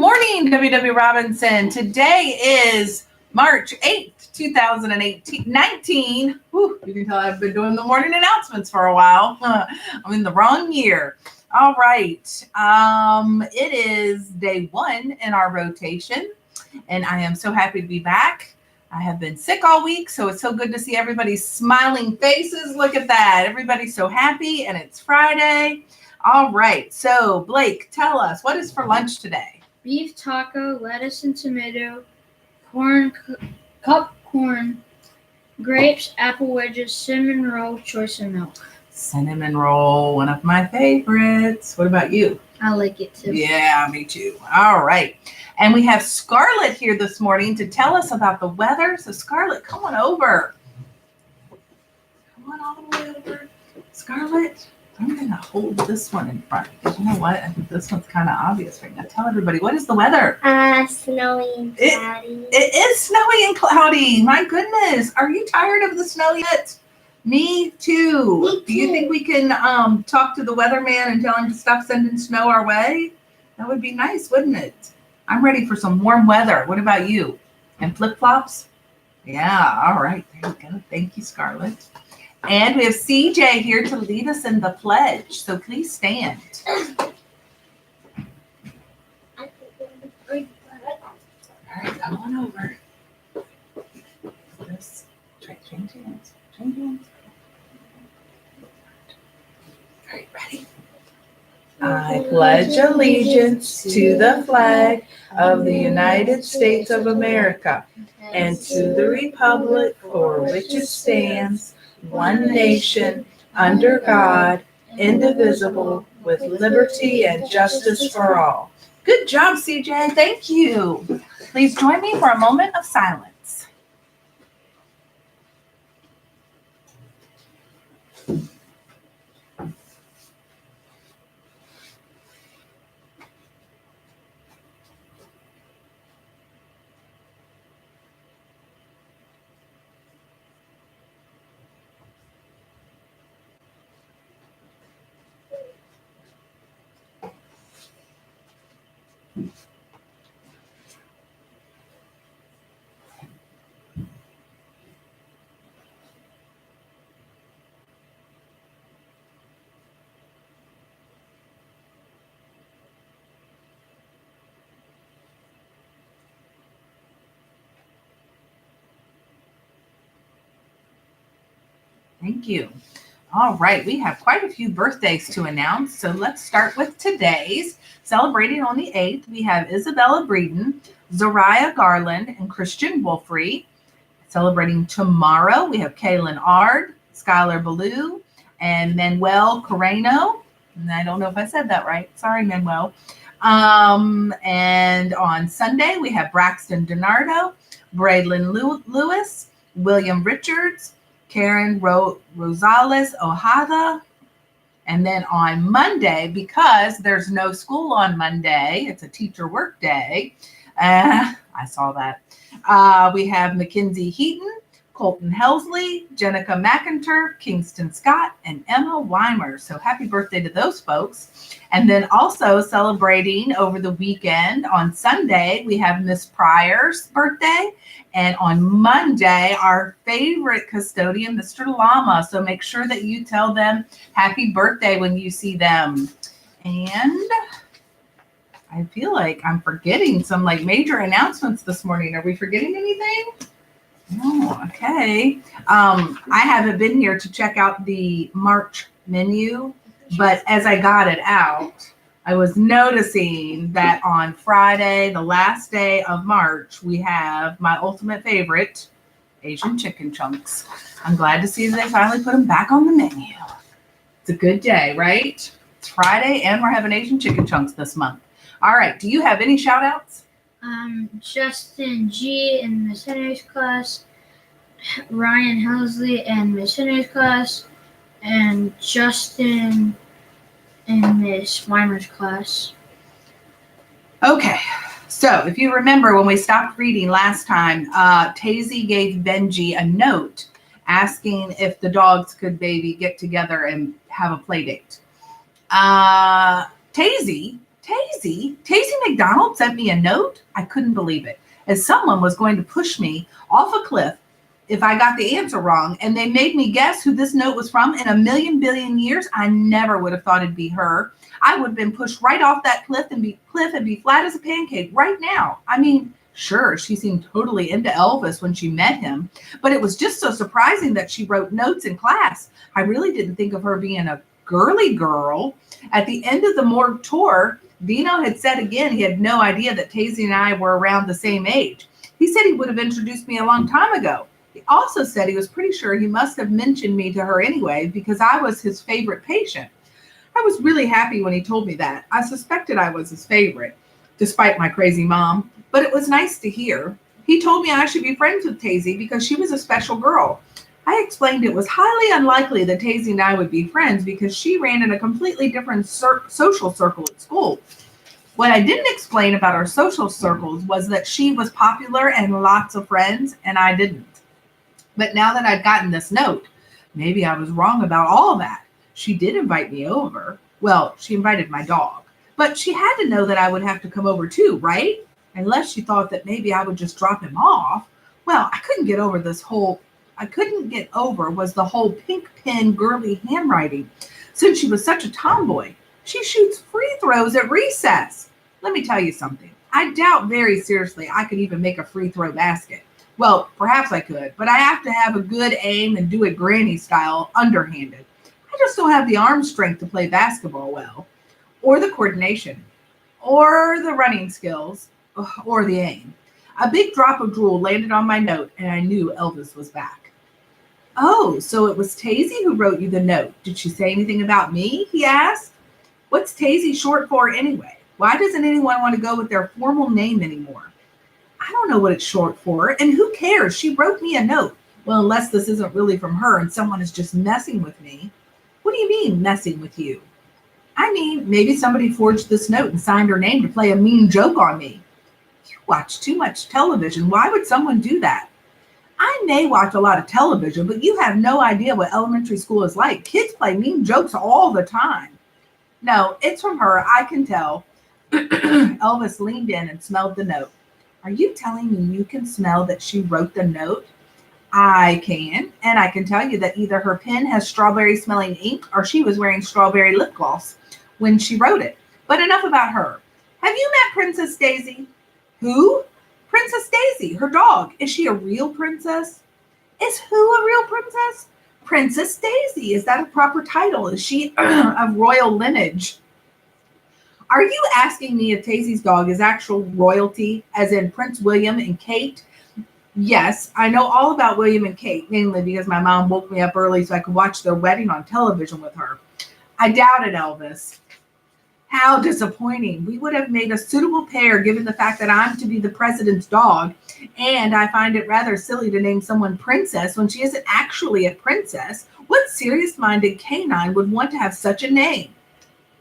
morning, WW Robinson. Today is March 8th, 2019. Whew, you can tell I've been doing the morning announcements for a while. I'm in the wrong year. All right. It is day one in our rotation, and I am so happy to be back. I have been sick all week, so it's so good to see everybody's smiling faces. Look at that. Everybody's so happy, and it's Friday. All right. So, Blake, tell us, what is for lunch today? Beef taco, lettuce and tomato, corn, cup corn, grapes, apple wedges, cinnamon roll, choice and milk. Cinnamon roll, one of my favorites. What about you? I like it too. Yeah, me too. All right. And we have Scarlett here this morning to tell us about the weather. So, Scarlett, come on over. Come on all the way over. Scarlett, I'm going to hold this one in front because you know what? I think this one's kind of obvious right now. Tell everybody, what is the weather? Snowy and cloudy. It is snowy and cloudy. My goodness. Are you tired of the snow yet? Me too. Me too. Do you think we can talk to the weatherman and tell him to stop sending snow our way? That would be nice, wouldn't it? I'm ready for some warm weather. What about you? And flip-flops? Yeah, all right. There you go. Thank you, Scarlett. And we have CJ here to lead us in the pledge. So please stand. All right, come on over. Just change hands. Change hands. All right, ready? I pledge allegiance to the flag of the United States of America and to the republic for which it stands, one nation, under God, indivisible, with liberty and justice for all. Good job, CJ. Thank you. Please join me for a moment of silence. Thank you. All right, we have quite a few birthdays to announce, so let's start with today's. Celebrating on the 8th, we have Isabella Breeden, Zariah Garland, and Christian Wolfrey. Celebrating tomorrow, we have Kaylin Ard, Skylar Ballou, and Manuel Coreno. And I don't know if I said that right. Sorry, Manuel. And on Sunday, we have Braxton Donardo, Braylon Lewis, William Richards, Karen Rosales Ojada. And then on Monday, because there's no school on Monday, it's a teacher work day. I saw that. We have Mackenzie Heaton, Colton Helsley, Jenica McIntyre, Kingston Scott, and Emma Weimer. So happy birthday to those folks. And then also celebrating over the weekend on Sunday, we have Miss Pryor's birthday. And on Monday, our favorite custodian, Mr. Lama. So make sure that you tell them happy birthday when you see them. And I feel like I'm forgetting some major announcements this morning. Are we forgetting anything? No, okay. I haven't been here to check out the March menu, but as I got it out, I was noticing that on Friday, the last day of March, we have my ultimate favorite, Asian chicken chunks. I'm glad to see that they finally put them back on the menu. It's a good day, right? It's Friday, and we're having Asian chicken chunks this month. All right. Do you have any shout outs? Justin G. in Miss Henry's class, Ryan Helsley in Miss Henry's class, and Justin in Miss Weimer's class. Okay. So if you remember when we stopped reading last time, Tazy gave Benji a note asking if the dogs could maybe get together and have a play date. Tazy Tazy McDonald sent me a note? I couldn't believe it, as someone was going to push me off a cliff if I got the answer wrong, and they made me guess who this note was from. In a million billion years, I never would have thought it'd be her. I would have been pushed right off that cliff and be flat as a pancake right now. I mean, sure, she seemed totally into Elvis when she met him, but it was just so surprising that she wrote notes in class. I really didn't think of her being a girly girl. At the end of the morgue tour, Dino had said again he had no idea that Tazy and I were around the same age. He said he would have introduced me a long time ago. He also said he was pretty sure he must have mentioned me to her anyway because I was his favorite patient. I was really happy when he told me that. I suspected I was his favorite, despite my crazy mom, but it was nice to hear. He told me I should be friends with Tazy because she was a special girl. I explained it was highly unlikely that Tazy and I would be friends because she ran in a completely different social circle at school. What I didn't explain about our social circles was that she was popular and lots of friends, and I didn't. But now that I'd gotten this note, maybe I was wrong about all that. She did invite me over. Well, she invited my dog. But she had to know that I would have to come over too, right? Unless she thought that maybe I would just drop him off. Well, I couldn't get over was the whole pink pen girly handwriting. Since she was such a tomboy, she shoots free throws at recess. Let me tell you something. I doubt very seriously I could even make a free throw basket. Well, perhaps I could, but I have to have a good aim and do it granny style, underhanded. I just don't have the arm strength to play basketball well, or the coordination, or the running skills, or the aim. A big drop of drool landed on my note, and I knew Elvis was back. Oh, so it was Tazy who wrote you the note. Did she say anything about me? He asked. What's Tazy short for anyway? Why doesn't anyone want to go with their formal name anymore? I don't know what it's short for, and who cares? She wrote me a note. Well, unless this isn't really from her and someone is just messing with me. What do you mean, messing with you? I mean, maybe somebody forged this note and signed her name to play a mean joke on me. You watch too much television. Why would someone do that? I may watch a lot of television, but you have no idea what elementary school is like. Kids play mean jokes all the time. No, it's from her. I can tell. Elvis leaned in and smelled the note. Are you telling me you can smell that she wrote the note? I can, and I can tell you that either her pen has strawberry smelling ink or she was wearing strawberry lip gloss when she wrote it. But enough about her. Have you met Princess Daisy? Who? Princess Daisy, her dog. Is she a real princess? Is who a real princess? Princess Daisy. Is that a proper title? Is she of royal lineage? Are you asking me if Taisy's dog is actual royalty, as in Prince William and Kate? Yes, I know all about William and Kate, mainly because my mom woke me up early so I could watch their wedding on television with her. I doubt it, Elvis. How disappointing. We would have made a suitable pair given the fact that I'm to be the president's dog, and I find it rather silly to name someone princess when she isn't actually a princess. What serious-minded canine would want to have such a name?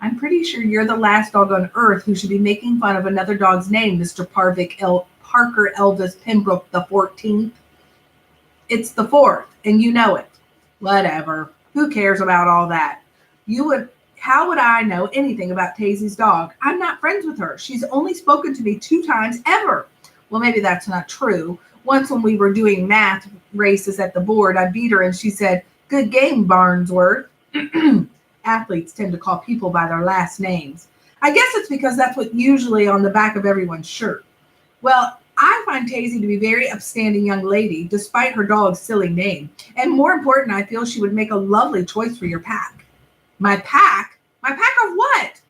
I'm pretty sure you're the last dog on earth who should be making fun of another dog's name, Mr. Parker Elvis Pembroke the 14th. It's the 4th, and you know it. Whatever. Who cares about all that? How would I know anything about Taisy's dog? I'm not friends with her. She's only spoken to me 2 times ever. Well, maybe that's not true. Once when we were doing math races at the board, I beat her and she said, "Good game, Barnsworth." Athletes tend to call people by their last names. I guess it's because that's what usually on the back of everyone's shirt. Well, I find Tazy to be a very upstanding young lady, despite her dog's silly name. And more important, I feel she would make a lovely choice for your pack. My pack? My pack of what?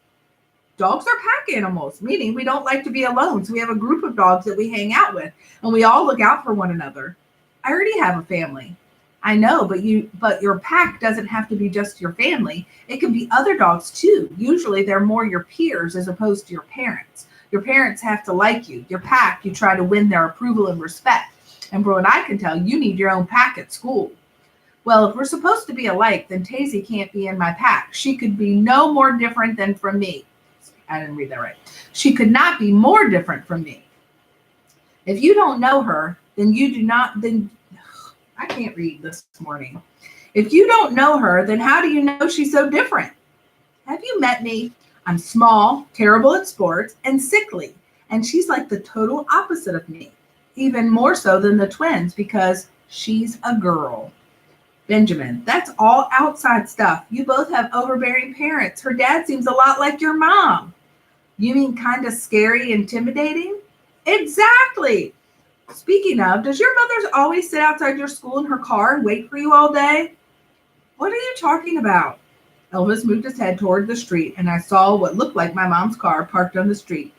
Dogs are pack animals, meaning we don't like to be alone. So we have a group of dogs that we hang out with, and we all look out for one another. I already have a family. I know, but your pack doesn't have to be just your family. It can be other dogs too. Usually they're more your peers as opposed to your parents. Your parents have to like you. Your pack, you try to win their approval and respect. And from what I can tell, you need your own pack at school. Well, if we're supposed to be alike, then Tazy can't be in my pack. She could be no more different than from me. I didn't read that right. She could not be more different from me. If you don't know her, then I can't read this morning. If you don't know her, then how do you know she's so different? Have you met me? I'm small, terrible at sports, and sickly. And she's like the total opposite of me, even more so than the twins because she's a girl. Benjamin, that's all outside stuff. You both have overbearing parents. Her dad seems a lot like your mom. You mean kind of scary, intimidating? Exactly. Speaking of, does your mother always sit outside your school in her car and wait for you all day? What are you talking about? Elvis moved his head toward the street, and I saw what looked like my mom's car parked on the street.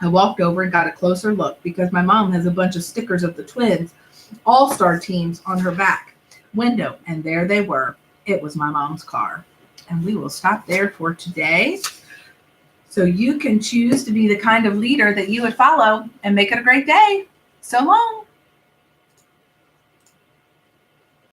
I walked over and got a closer look because my mom has a bunch of stickers of the twins, all-star teams on her back window, and there they were. It was my mom's car. And we will stop there for today. So you can choose to be the kind of leader that you would follow and make it a great day. So long.